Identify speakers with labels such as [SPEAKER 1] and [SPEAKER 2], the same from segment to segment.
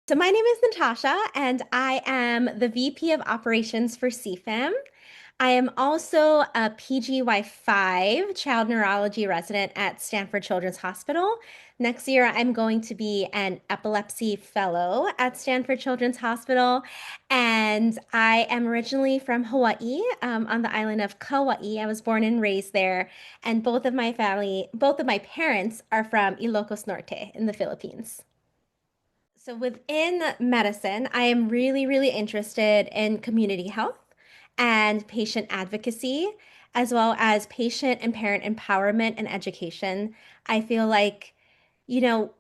[SPEAKER 1] So my name is Natasha, and I am the VP of Operations for CFAM. I am also a PGY5 child neurology resident at Stanford Children's Hospital. Next year, I'm going to be an epilepsy fellow at Stanford Children's Hospital. And I am originally from Hawaii, on the island of Kauai. I was born and raised there. And both of my parents are from Ilocos Norte in the Philippines. So within medicine, I am really, really interested in community health and patient advocacy, as well as patient and parent empowerment and education. I feel like, you know,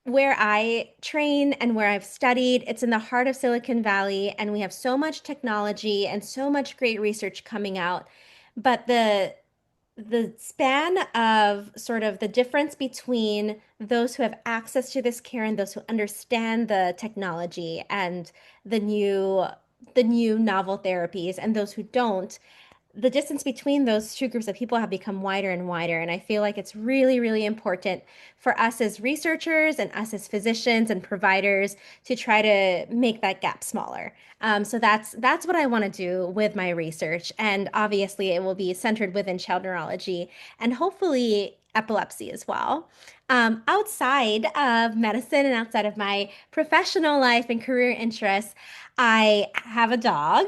[SPEAKER 1] where I train and where I've studied, it's in the heart of Silicon Valley, and we have so much technology and so much great research coming out. But the span of sort of the difference between those who have access to this care and those who understand the technology and the new the new novel therapies and those who don't, the distance between those two groups of people have become wider and wider. And I feel like it's really, really important for us as researchers and us as physicians and providers to try to make that gap smaller. So that's what I want to do with my research. And obviously, it will be centered within child neurology and hopefully epilepsy as well. Outside of medicine and outside of my professional life and career interests, I have a dog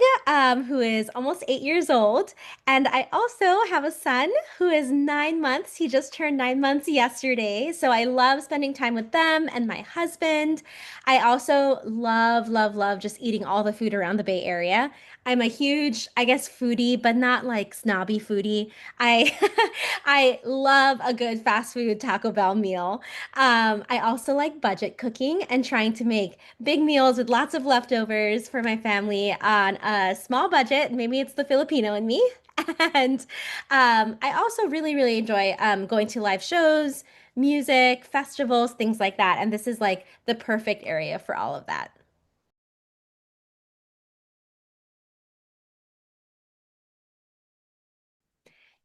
[SPEAKER 1] who is almost 8 years old. And I also have a son who is 9 months. He just turned 9 months yesterday. So I love spending time with them and my husband. I also love, love, love just eating all the food around the Bay Area. I'm a huge, I guess, foodie, but not like snobby foodie. I I love a good fast food Taco Bell meal. I also like budget cooking and trying to make big meals with lots of leftovers for my family on a small budget. Maybe it's the Filipino in me. And I also really, really enjoy going to live shows, music, festivals, things like that. And this is like the perfect area for all of that.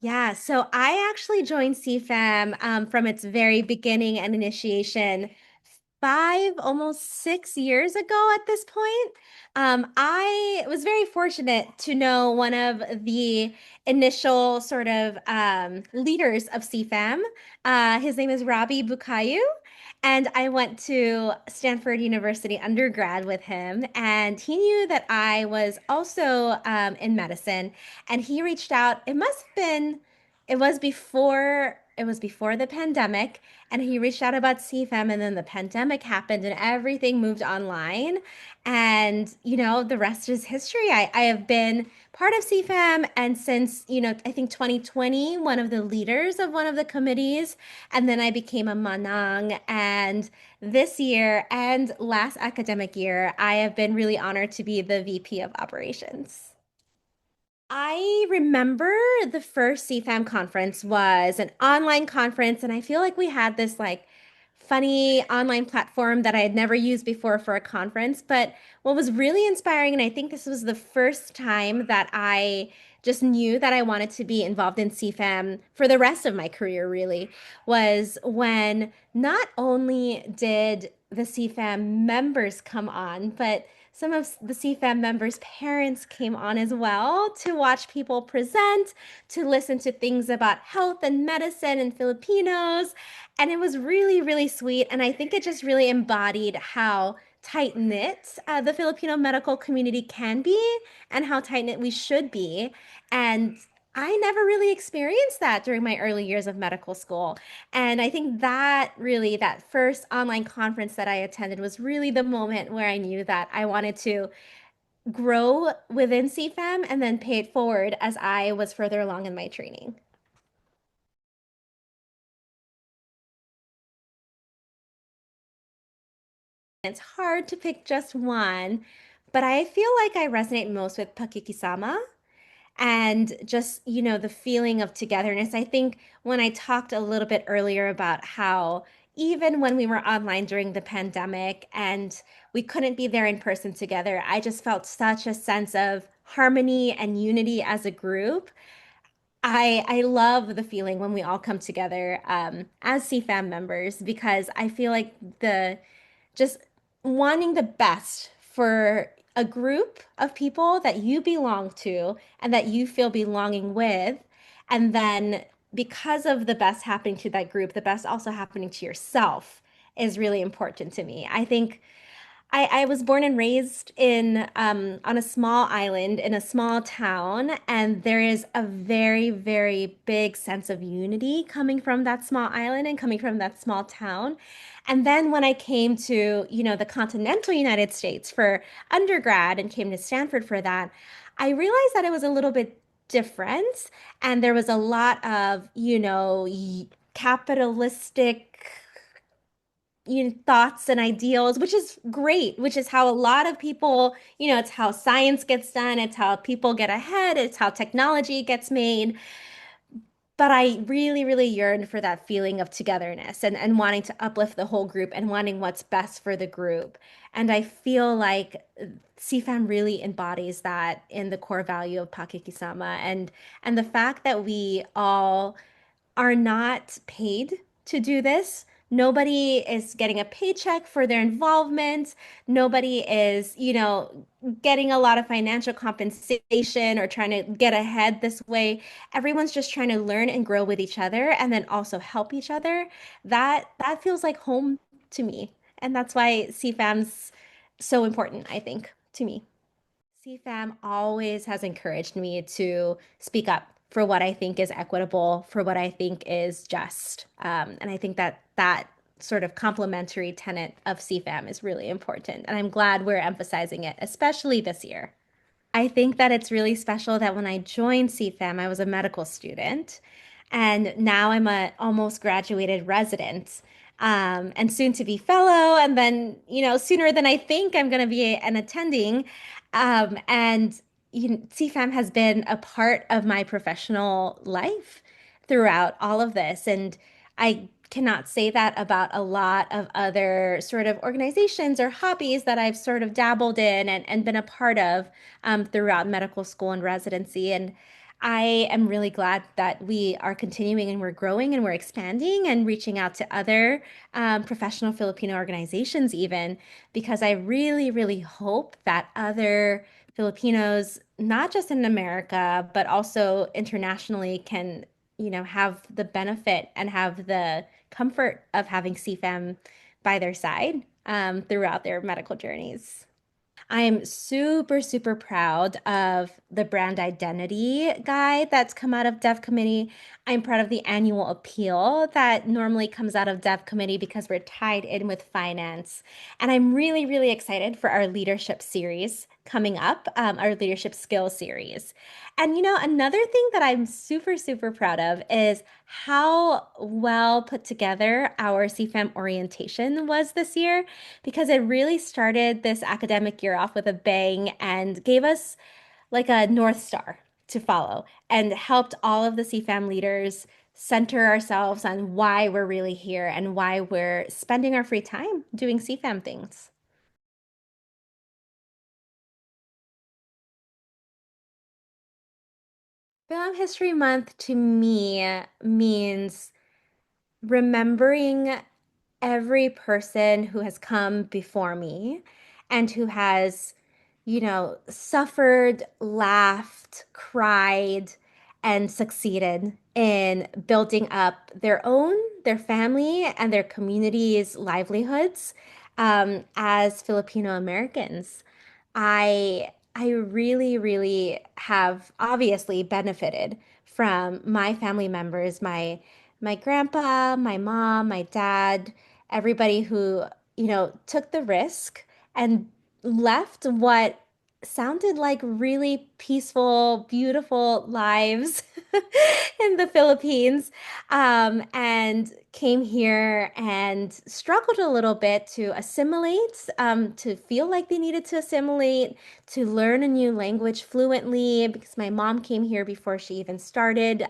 [SPEAKER 1] Yeah, so I actually joined CFAM from its very beginning and initiation 5, almost 6 years ago at this point. I was very fortunate to know one of the initial sort of leaders of CFAM. His name is Robbie Bukayu. And I went to Stanford University undergrad with him, and he knew that I was also in medicine, and he reached out. It was before the pandemic, and he reached out about CFAM, and then the pandemic happened, and everything moved online. And the rest is history. I have been part of CFAM, and since I think 2020, one of the leaders of one of the committees, and then I became a Manang. And this year and last academic year, I have been really honored to be the VP of Operations. I remember the first CFAM conference was an online conference, and I feel like we had this like funny online platform that I had never used before for a conference. But what was really inspiring, and I think this was the first time that I just knew that I wanted to be involved in CFAM for the rest of my career, really, was when not only did the CFAM members come on, but some of the CFAM members' parents came on as well to watch people present, to listen to things about health and medicine and Filipinos. And it was really, really sweet. And I think it just really embodied how tight-knit the Filipino medical community can be and how tight-knit we should be. And I never really experienced that during my early years of medical school. And I think that really, that first online conference that I attended was really the moment where I knew that I wanted to grow within CFAM and then pay it forward as I was further along in my training. It's hard to pick just one, but I feel like I resonate most with Pakikisama. And just, the feeling of togetherness. I think when I talked a little bit earlier about how even when we were online during the pandemic and we couldn't be there in person together, I just felt such a sense of harmony and unity as a group. I love the feeling when we all come together as CFAM members because I feel like the just wanting the best for a group of people that you belong to and that you feel belonging with. And then because of the best happening to that group, the best also happening to yourself is really important to me. I think I was born and raised in on a small island in a small town, and there is a very, very big sense of unity coming from that small island and coming from that small town. And then when I came to, the continental United States for undergrad and came to Stanford for that, I realized that it was a little bit different, and there was a lot of, capitalistic thoughts and ideals, which is great, which is how a lot of people, it's how science gets done, it's how people get ahead, it's how technology gets made. But I really, really yearned for that feeling of togetherness and wanting to uplift the whole group and wanting what's best for the group. And I feel like CFAM really embodies that in the core value of Pakikisama and the fact that we all are not paid to do this. Nobody is getting a paycheck for their involvement. Nobody is, getting a lot of financial compensation or trying to get ahead this way. Everyone's just trying to learn and grow with each other and then also help each other. That feels like home to me. And that's why CFAM's so important, I think, to me. CFAM always has encouraged me to speak up for what I think is equitable, for what I think is just. And I think that that sort of complementary tenet of CFAM is really important. And I'm glad we're emphasizing it, especially this year. I think that it's really special that when I joined CFAM, I was a medical student, and now I'm a almost graduated resident, and soon to be fellow, and then sooner than I think I'm going to be an attending, and CFAM has been a part of my professional life throughout all of this, and I cannot say that about a lot of other sort of organizations or hobbies that I've sort of dabbled in and been a part of throughout medical school and residency. And I am really glad that we are continuing and we're growing and we're expanding and reaching out to other professional Filipino organizations, even because I really, really hope that other Filipinos, not just in America, but also internationally, can, have the benefit and have the comfort of having CFAM by their side throughout their medical journeys. I am super, super proud of the brand identity guide that's come out of Dev Committee. I'm proud of the annual appeal that normally comes out of Dev Committee because we're tied in with finance. And I'm really, really excited for our leadership series coming up, our leadership skills series. And another thing that I'm super, super proud of is how well put together our CFAM orientation was this year because it really started this academic year off with a bang and gave us like a North Star to follow and helped all of the CFAM leaders center ourselves on why we're really here and why we're spending our free time doing CFAM things. Film History Month to me means remembering every person who has come before me and who has, suffered, laughed, cried, and succeeded in building up their family, and their communities' livelihoods as Filipino Americans. I really, really have obviously benefited from my family members, my grandpa, my mom, my dad, everybody who, took the risk and left what sounded like really peaceful, beautiful lives in the Philippines, and came here and struggled a little bit to assimilate, to feel like they needed to assimilate, to learn a new language fluently, because my mom came here before she even started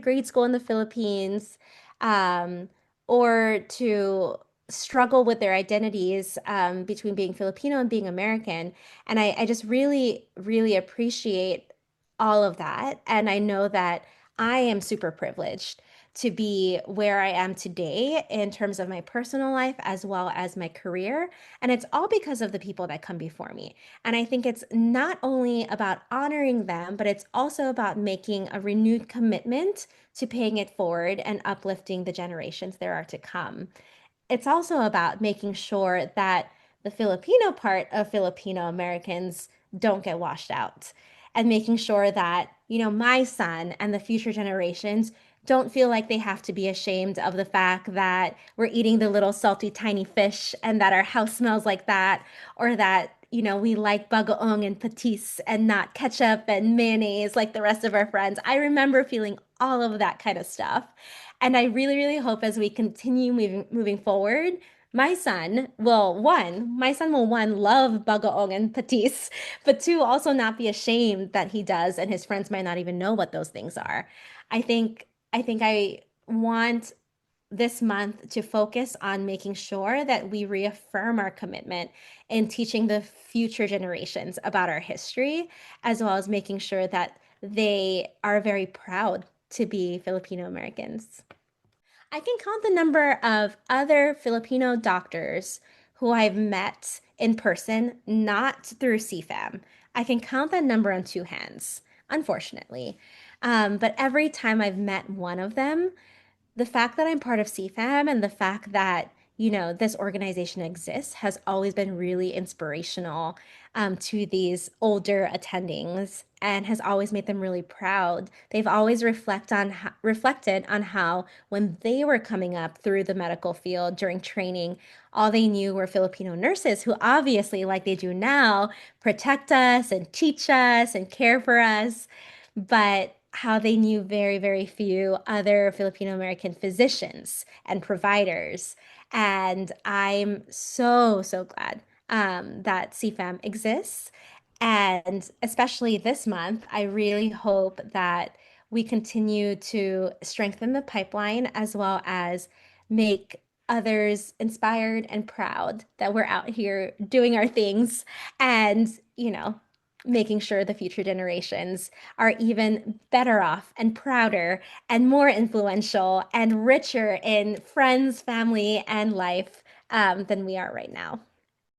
[SPEAKER 1] grade school in the Philippines, um, or to struggle with their identities between being Filipino and being American. And I just really, really appreciate all of that. And I know that I am super privileged to be where I am today in terms of my personal life as well as my career. And it's all because of the people that come before me. And I think it's not only about honoring them, but it's also about making a renewed commitment to paying it forward and uplifting the generations there are to come. It's also about making sure that the Filipino part of Filipino Americans don't get washed out and making sure that, my son and the future generations don't feel like they have to be ashamed of the fact that we're eating the little salty tiny fish and that our house smells like that, or that, we like bagoong and patis and not ketchup and mayonnaise like the rest of our friends. I remember feeling all of that kind of stuff. And I really, really hope as we continue moving forward, my son will love bagoong and patis, but two, also not be ashamed that he does, and his friends might not even know what those things are. I think I want this month to focus on making sure that we reaffirm our commitment in teaching the future generations about our history, as well as making sure that they are very proud to be Filipino Americans. I can count the number of other Filipino doctors who I've met in person, not through CFAM. I can count that number on two hands, unfortunately. But every time I've met one of them, the fact that I'm part of CFAM and the fact that, this organization exists has always been really inspirational to these older attendings and has always made them really proud. They've always reflected on how when they were coming up through the medical field during training, all they knew were Filipino nurses who obviously, like they do now, protect us and teach us and care for us, but how they knew very, very few other Filipino American physicians and providers. And I'm so, so glad that CFAM exists. And especially this month, I really hope that we continue to strengthen the pipeline as well as make others inspired and proud that we're out here doing our things and, making sure the future generations are even better off and prouder and more influential and richer in friends, family, and life than we are right now.